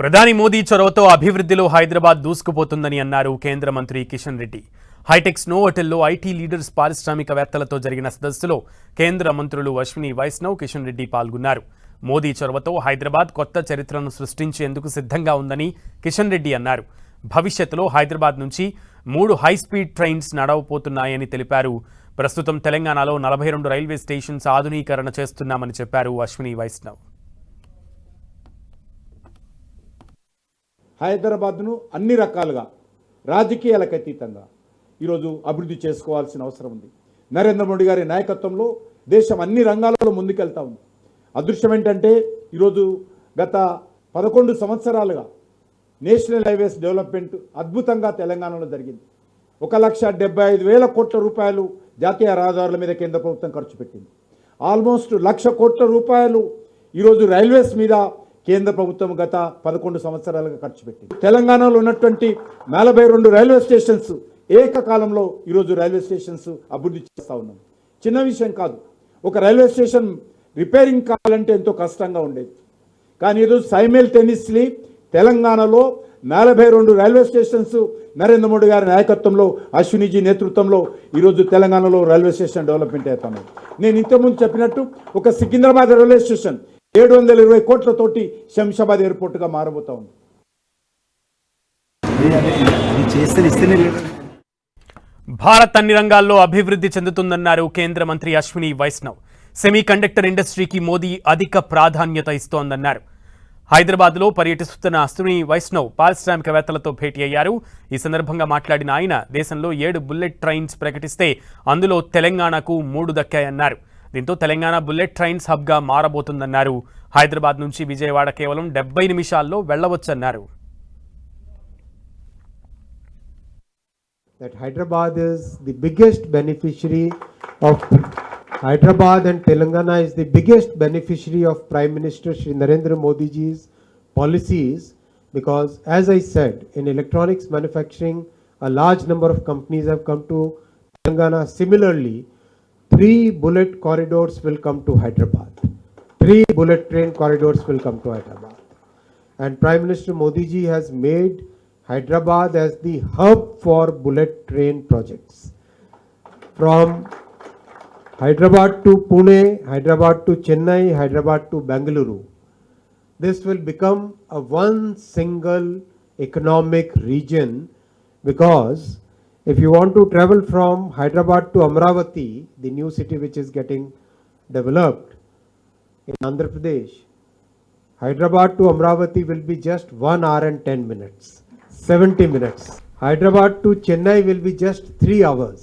ప్రధాని మోదీ చొరవతో అభివృద్ధిలో హైదరాబాద్ దూసుకుపోతుందని అన్నారు కేంద్ర మంత్రి కిషన్ రెడ్డి. హైటెక్ స్నో హోటల్లో ఐటీ లీడర్స్ పారిశ్రామికవేత్తలతో జరిగిన సదస్సులో కేంద్ర మంత్రులు అశ్విని వైష్ణవ్, కిషన్ రెడ్డి పాల్గొన్నారు. మోదీ చొరవతో హైదరాబాద్ కొత్త చరిత్రను సృష్టించేందుకు సిద్ధంగా ఉందని కిషన్ రెడ్డి అన్నారు. భవిష్యత్తులో హైదరాబాద్ నుంచి 3 హైస్పీడ్ ట్రైన్స్ నడవబోతున్నాయని తెలిపారు. ప్రస్తుతం తెలంగాణలో 42 రైల్వే స్టేషన్స్ ఆధునీకరణ చేస్తున్నామని చెప్పారు అశ్విని వైష్ణవ్. హైదరాబాద్ను అన్ని రకాలుగా రాజకీయాలకు అతీతంగా ఈరోజు అభివృద్ధి చేసుకోవాల్సిన అవసరం ఉంది. నరేంద్ర మోడీ గారి నాయకత్వంలో దేశం అన్ని రంగాలలో ముందుకెళ్తా ఉంది. అదృష్టం ఏంటంటే ఈరోజు గత 11 సంవత్సరాలుగా నేషనల్ హైవేస్ డెవలప్మెంట్ అద్భుతంగా తెలంగాణలో జరిగింది. 1,75,000 కోట్ల రూపాయలు జాతీయ రహదారుల మీద కేంద్ర ప్రభుత్వం ఖర్చు పెట్టింది. ఆల్మోస్ట్ 1,00,000 కోట్ల రూపాయలు ఈరోజు రైల్వేస్ మీద కేంద్ర ప్రభుత్వం గత 11 సంవత్సరాలుగా ఖర్చు పెట్టింది. తెలంగాణలో ఉన్నటువంటి 42 రైల్వే స్టేషన్స్ ఏకకాలంలో ఈరోజు రైల్వే స్టేషన్స్ అభివృద్ధి చేస్తూ ఉన్నాం. చిన్న విషయం కాదు. ఒక రైల్వే స్టేషన్ రిపేరింగ్ కావాలంటే ఎంతో కష్టంగా ఉండేది. కానీ ఈరోజు సైమల్టేనియస్లీ తెలంగాణలో 42 రైల్వే స్టేషన్స్ నరేంద్ర మోడీ గారి నాయకత్వంలో, అశ్వినిజీ నేతృత్వంలో ఈరోజు తెలంగాణలో రైల్వే స్టేషన్ డెవలప్మెంట్ అవుతున్నాయి. నేను ఇంతకుముందు చెప్పినట్టు ఒక సికింద్రాబాద్ రైల్వే స్టేషన్ 720 కోట్లతోటి శంషాబాద్ ఎయిర్పోర్ట్గా మారబోతా ఉంది. భారత్ అన్ని రంగాల్లో అభివృద్ధి చెందుతుందన్నారు కేంద్ర మంత్రి అశ్విని వైష్ణవ్. సెమీ కండక్టర్ ఇండస్ట్రీకి మోదీ అధిక ప్రాధాన్యత ఇస్తోందన్నారు. హైదరాబాద్లో పర్యటిస్తున్న అశ్విని వైష్ణవ్ పారిశ్రామికవేత్తలతో భేటీ అయ్యారు. ఈ సందర్భంగా మాట్లాడిన ఆయన దేశంలో 7 బుల్లెట్ ట్రైన్స్ ప్రకటిస్తే అందులో తెలంగాణకు 3 దక్కాయన్నారు. దీంతో తెలంగాణ బుల్లెట్ ట్రైన్స్ హబ్గా మారబోతుందన్నారు. హైదరాబాద్ నుంచి విజయవాడ కేవలం 70 నిమిషాల్లో వెళ్లవచ్చన్నారు. That Hyderabad is the biggest beneficiary of Hyderabad and Telangana is the biggest beneficiary of Prime Minister Shri Narendra Modi ji's policies, because as I said, in electronics manufacturing a large number of companies have come to Telangana. Similarly, 3 bullet corridors will come to Hyderabad. 3 bullet train corridors will come to Hyderabad. And Prime Minister Modi ji has made Hyderabad as the hub for bullet train projects. From Hyderabad to Pune, Hyderabad to Chennai, Hyderabad to Bengaluru. This will become a one single economic region, because if you want to travel from Hyderabad to Amravati, the new city which is getting developed in Andhra Pradesh, Hyderabad to Amravati will be just 1 hour and 10 minutes, 70 minutes. Hyderabad to Chennai will be just 3 hours.